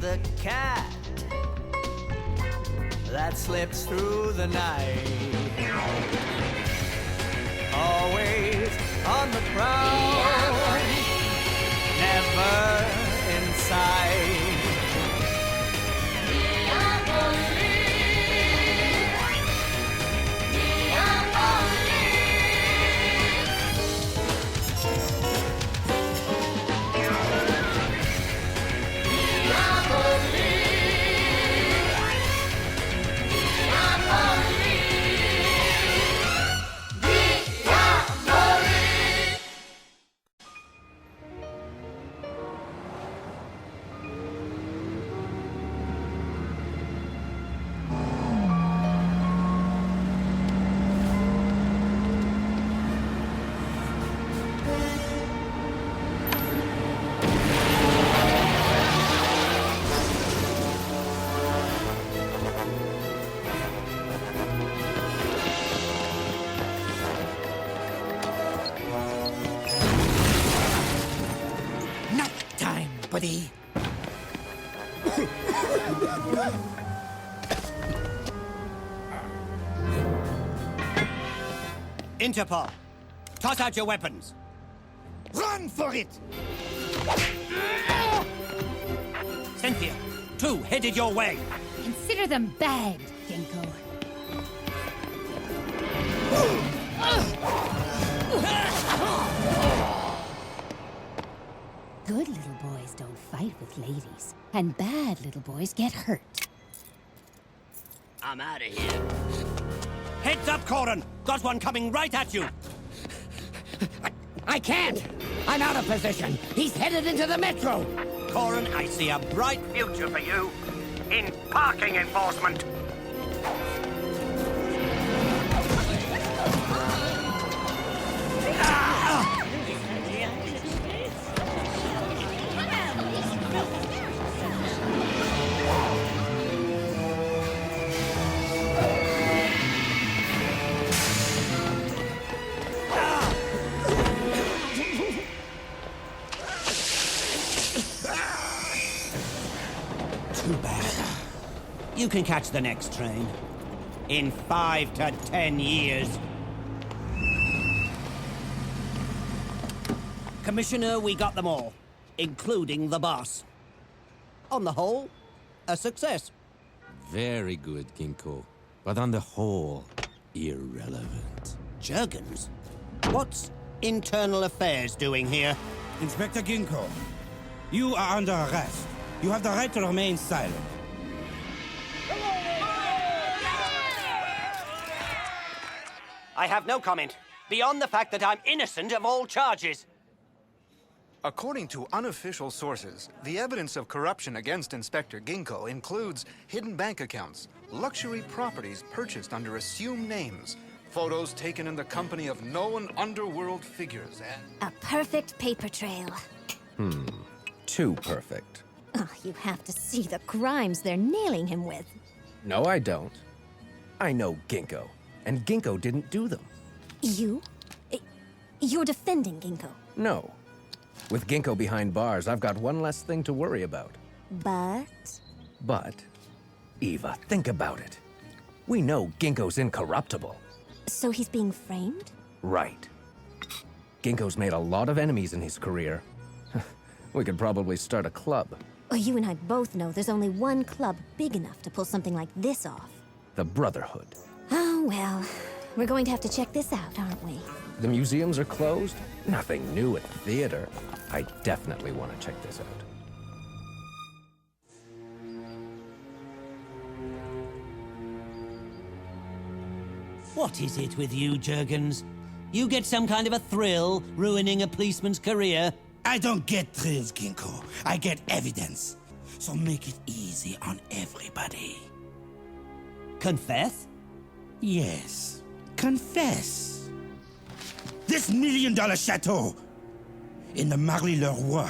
the cat that slips through the night. Always on the prowl, never in sight. Buddy. Interpol, toss out your weapons. Run for it! Cynthia, 2 headed your way. Consider them bagged, Ginkgo. Good little boys don't fight with ladies, and bad little boys get hurt. I'm out of here. Heads up, Corin. Got one coming right at you. I can't! I'm out of position. He's headed into the metro. Corin, I see a bright future for you in parking enforcement. Too bad. You can catch the next train. In 5 to 10 years. Commissioner, we got them all, including the boss. On the whole, a success. Very good, Ginkgo. But on the whole, irrelevant. Jurgens? What's Internal Affairs doing here? Inspector Ginkgo, you are under arrest. You have the right to remain silent. I have no comment, beyond the fact that I'm innocent of all charges. According to unofficial sources, the evidence of corruption against Inspector Ginkgo includes hidden bank accounts, luxury properties purchased under assumed names, photos taken in the company of known underworld figures, and... A perfect paper trail. Too perfect. Oh, you have to see the crimes they're nailing him with. No, I don't. I know Ginkgo, and Ginkgo didn't do them. You? You're defending Ginkgo. No. With Ginkgo behind bars, I've got one less thing to worry about. But, Eva, think about it. We know Ginkgo's incorruptible. so he's being framed? Right. Ginkgo's made a lot of enemies in his career. We could probably start a club. Well, you and I both know there's only one club big enough to pull something like this off. The Brotherhood. Oh, well. We're going to have to check this out, aren't we? The museums are closed. Nothing new at the theater. I definitely want to check this out. What is it with you, Jurgens? You get some kind of a thrill ruining a policeman's career? I don't get thrills, Ginkgo. I get evidence. So make it easy on everybody. Confess? Yes. Confess. This $1 million chateau in the Marly-le-Roi.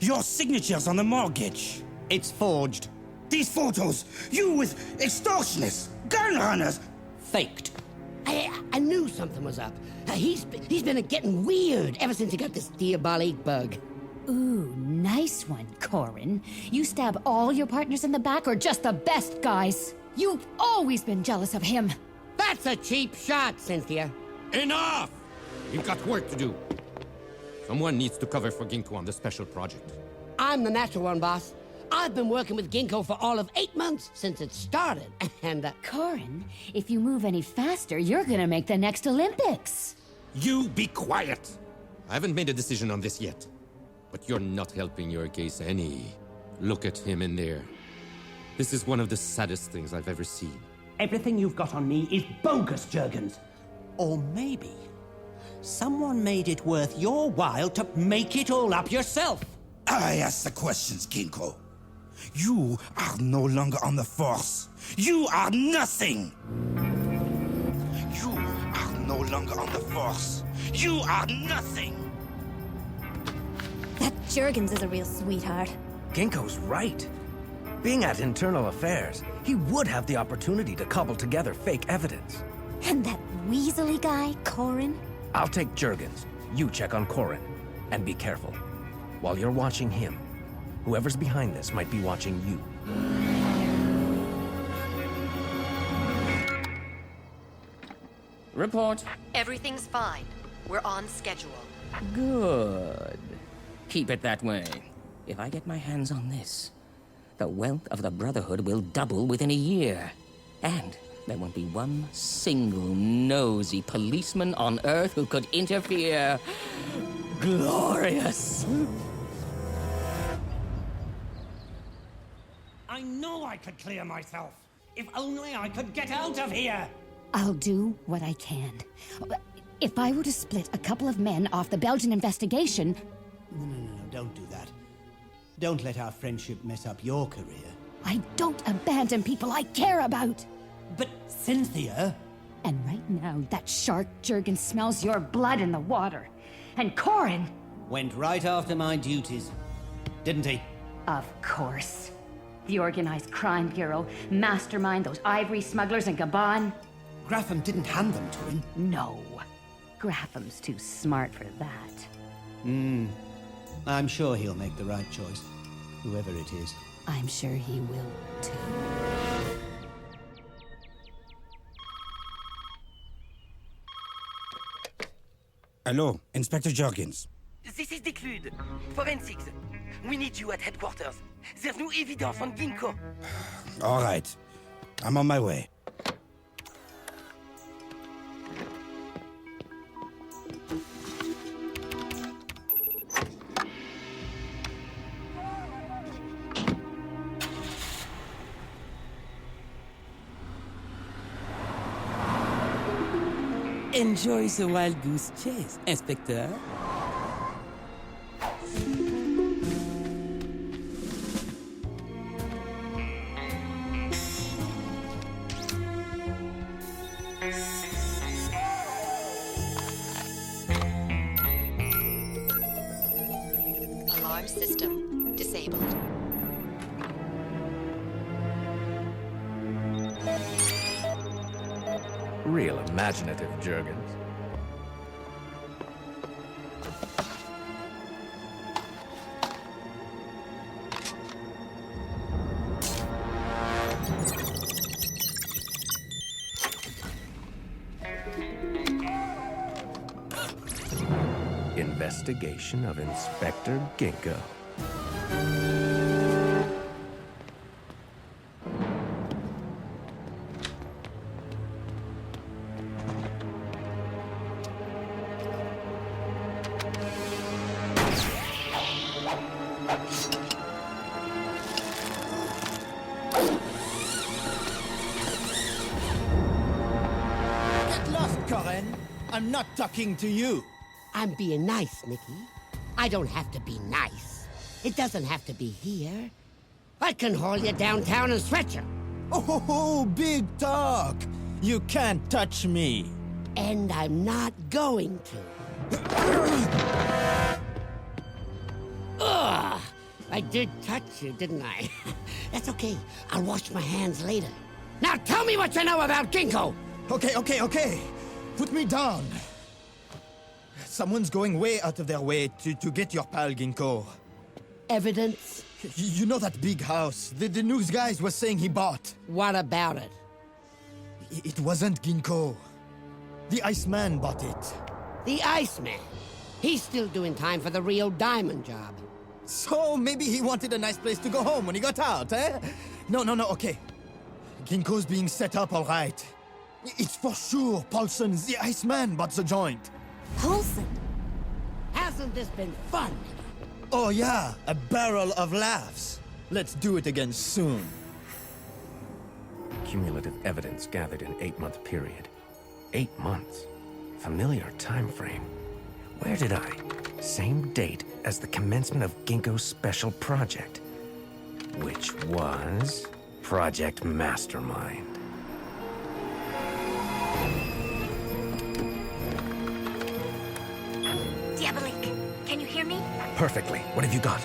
Your signatures on the mortgage. It's forged. These photos, you with extortionists, gun runners. Faked. I knew something was up. He's been getting weird ever since he got this diabolic bug. Ooh, nice nice one, Corin. You stab all your partners in the back or just the best guys? You've always been jealous of him. That's a cheap shot, Cynthia. Enough! We've got work to do. Someone needs to cover for Ginkgo on the special project. I'm the natural one, boss. I've been working with Ginkgo for all of 8 months since it started, and Corin, if you move any faster, you're gonna make the next Olympics. You be quiet! I haven't made a decision on this yet. But you're not helping your case any. Look at him in there. This is one of the saddest things I've ever seen. Everything you've got on me is bogus, Jurgens. Or maybe someone made it worth your while to make it all up yourself. I ask the questions, Ginkgo. You are no longer on the Force. You are nothing. You are no longer on the Force. You are nothing. That Jurgens is a real sweetheart. Ginkgo's right. Being at Internal Affairs, he would have the opportunity to cobble together fake evidence. And that weaselly guy, Corin? I'll take Jurgens. You check on Corin. And be careful. While you're watching him, whoever's behind this might be watching you. Report. Everything's fine. We're on schedule. Good. Keep it that way. If I get my hands on this, the wealth of the Brotherhood will double within a year. And there won't be one single nosy policeman on Earth who could interfere. Glorious! I know I could clear myself. If only I could get out of here. I'll do what I can. If I were to split a couple of men off the Belgian investigation... No, don't do that. Don't let our friendship mess up your career. I don't abandon people I care about. But Cynthia... And right now, that shark Jurgens smells your blood in the water. And Corin... went right after my duties, didn't he? Of course. The Organized Crime Bureau, mastermind those ivory smugglers in Gabon. Graffam didn't hand them to him. No. Grafham's too smart for that. I'm sure he'll make the right choice, whoever it is. I'm sure he will, too. Hello, Inspector Jurgens. This is Dick Lude. Forensics. We need you at headquarters. There's no evidence on Ginkgo. All right. I'm on my way. Enjoy the wild goose chase, Inspector. Alarm system disabled. Real imaginative, Jurgens. Investigation of Inspector Ginkgo. Get lost, Corin. I'm not talking to you. I'm being nice, Nicky. I don't have to be nice. It doesn't have to be here. I can haul you downtown and stretch you. Oh, big talk. You can't touch me. And I'm not going to. Ugh! I did touch you, didn't I? That's okay. I'll wash my hands later. Now tell me what you know about Ginkgo! Okay. Put me down. Someone's going way out of their way to get your pal, Ginkgo. evidence? You know that big house the news guys were saying he bought? What about it? It wasn't Ginkgo. The Iceman bought it. The Iceman? He's still doing time for the real diamond job. So maybe he wanted a nice place to go home when he got out, eh? No, okay. Ginkgo's being set up all right. It's for sure Paulson, the Iceman, bought the joint. Paulson? Hasn't this been fun? Oh yeah, a barrel of laughs. Let's do it again soon. Cumulative evidence gathered in 8-month period. 8 months. Familiar time frame. Where did I? Same date as the commencement of Ginkgo's special project. Which was... Project Mastermind. Diabolique, can you hear me? Perfectly. What have you got?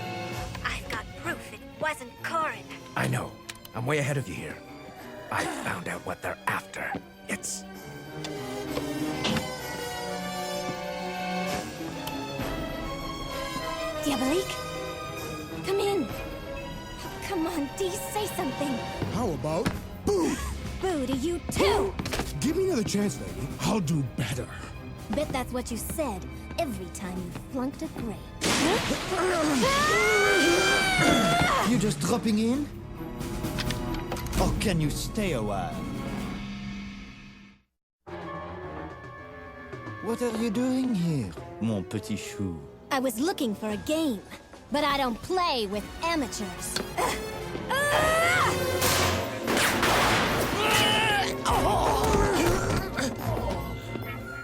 I've got proof it wasn't Corin. I know. I'm way ahead of you here. I found out what they're after. It's... Diabolique? Come in. Oh, come on, Dee, say something. How about boo? Boo to you too! Give me another chance, lady. I'll do better. Bet that's what you said every time you flunked a grade. You just dropping in? Or can you stay a while? What are you doing here, mon petit chou? I was looking for a game, but I don't play with amateurs.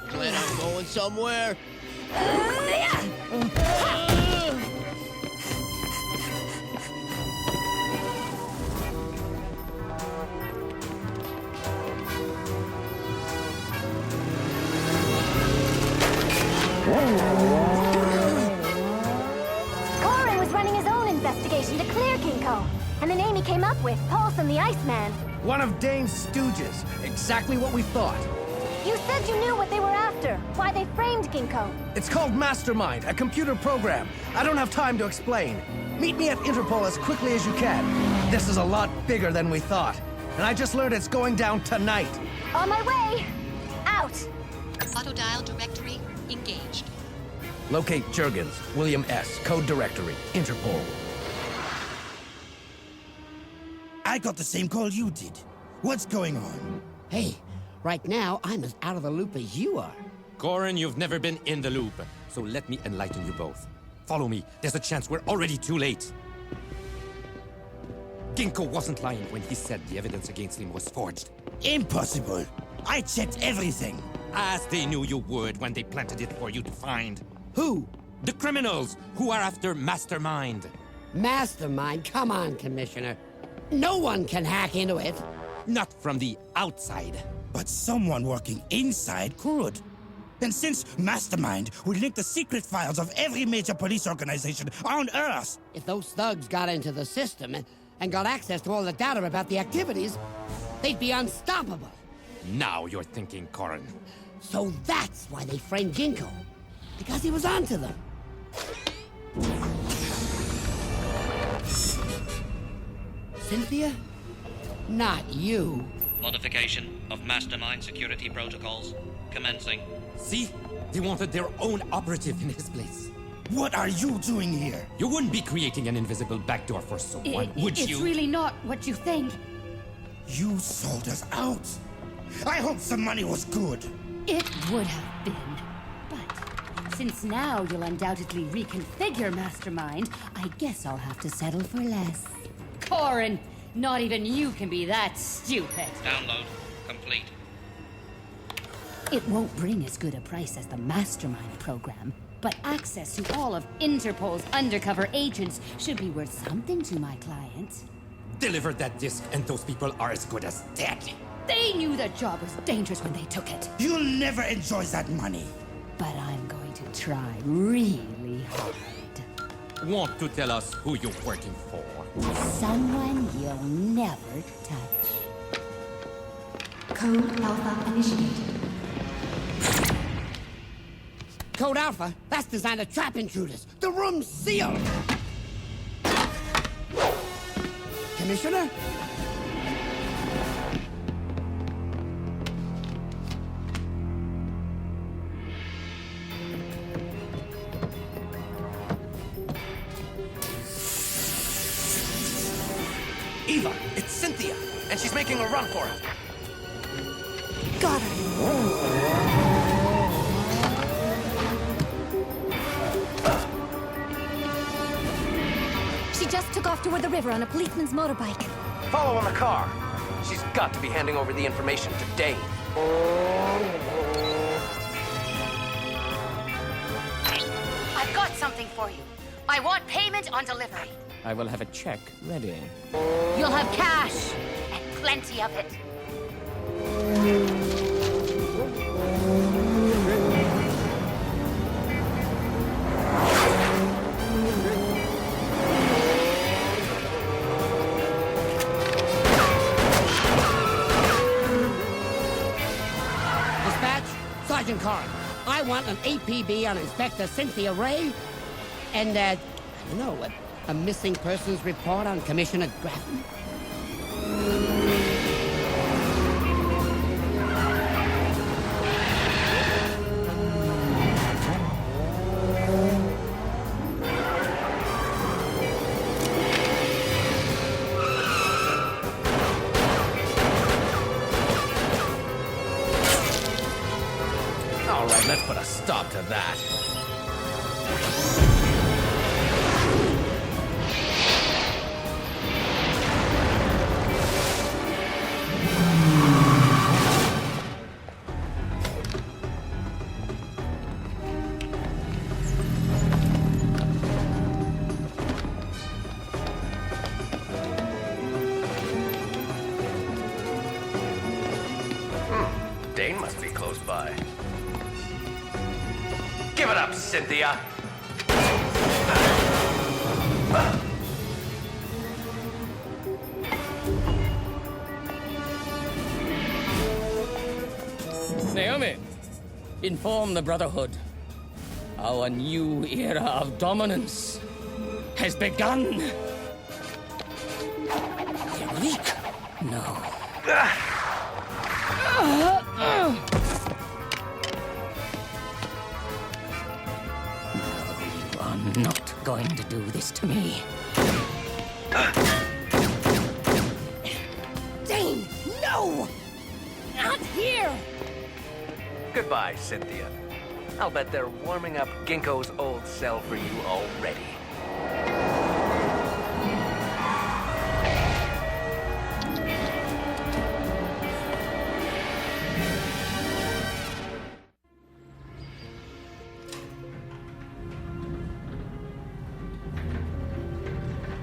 Glad I'm going somewhere. Corin was running his own investigation to clear Ginkgo, and the name he came up with, Paulson the Iceman. One of Dane's stooges. Exactly what we thought. You said you knew what they were after, why they framed Ginkgo. It's called Mastermind, a computer program. I don't have time to explain. Meet me at Interpol as quickly as you can. This is a lot bigger than we thought. And I just learned it's going down tonight. On my way! Out! Auto-dial directory engaged. Locate Jurgens, William S., Code Directory, Interpol. I got the same call you did. What's going on? Hey, right now, I'm as out of the loop as you are. Corin, you've never been in the loop, so let me enlighten you both. Follow me. There's a chance we're already too late. Ginkgo wasn't lying when he said the evidence against him was forged. Impossible. I checked everything. As they knew you would when they planted it for you to find. Who? The criminals who are after Mastermind. Mastermind? Come on, Commissioner. No one can hack into it. Not from the outside. But someone working inside could. And since Mastermind will link the secret files of every major police organization on Earth... If those thugs got into the system and got access to all the data about the activities, they'd be unstoppable. Now you're thinking, Corin. So that's why they framed Ginkgo. Because he was onto them. Cynthia? Not you. Modification of Mastermind security protocols commencing. See? They wanted their own operative in his place. What are you doing here? You wouldn't be creating an invisible backdoor for someone, would you? It's really not what you think. You sold us out. I hope the money was good. It would have been. But since now you'll undoubtedly reconfigure Mastermind, I guess I'll have to settle for less. Corin, not even you can be that stupid. Download complete. It won't bring as good a price as the Mastermind program, but access to all of Interpol's undercover agents should be worth something to my client. Deliver that disc and those people are as good as dead. They knew the job was dangerous when they took it. You'll never enjoy that money. But I'm going to try really hard. Want to tell us who you're working for? Someone you'll never touch. Code Alpha initiated. Code Alpha? That's designed to trap intruders. The room's sealed. Commissioner? Eva, it's Cynthia, and she's making a run for it. Got her. She just took off toward the river on a policeman's motorbike. Follow on the car. She's got to be handing over the information to Dane. I've got something for you. I want payment on delivery. I will have a check ready. You'll have cash, and plenty of it. Dispatch, Sergeant Corin. I want an APB on Inspector Cynthia Ray, and, I don't know, a missing persons report on Commissioner Graffin. All right, let's put a stop to that. Dane must be close by. Give it up, Cynthia! Naomi, inform the Brotherhood. Our new era of dominance has begun. Unique? No. You are not going to do this to me. Dane, no! Not here! Goodbye, Cynthia. I'll bet they're warming up Ginkgo's old cell for you already.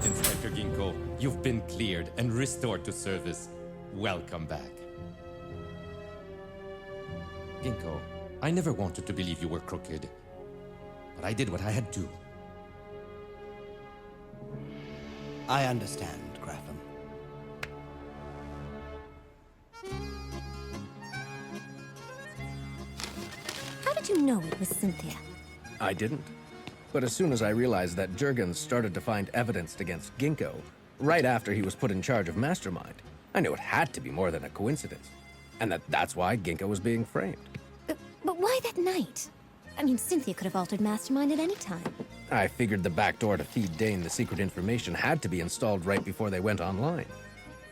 Inspector Ginkgo, you've been cleared and restored to service. Welcome back. Ginkgo, I never wanted to believe you were crooked, but I did what I had to. I understand, Graffin. How did you know it was Cynthia? I didn't. But as soon as I realized that Jurgens started to find evidence against Ginkgo, right after he was put in charge of Mastermind, I knew it had to be more than a coincidence. And that's why Ginkgo was being framed. But why that night? I mean, Cynthia could have altered Mastermind at any time. I figured the back door to feed Dane the secret information had to be installed right before they went online.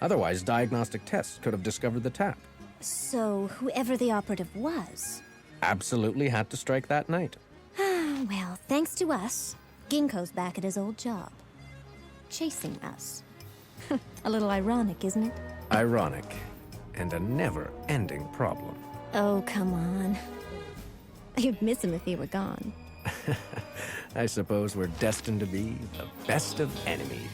Otherwise, diagnostic tests could have discovered the tap. So, whoever the operative was... Absolutely had to strike that night. Well, thanks to us, Ginkgo's back at his old job. Chasing us. A little ironic, isn't it? Ironic. And a never-ending problem. Oh, come on. You'd miss him if he were gone. I suppose we're destined to be the best of enemies.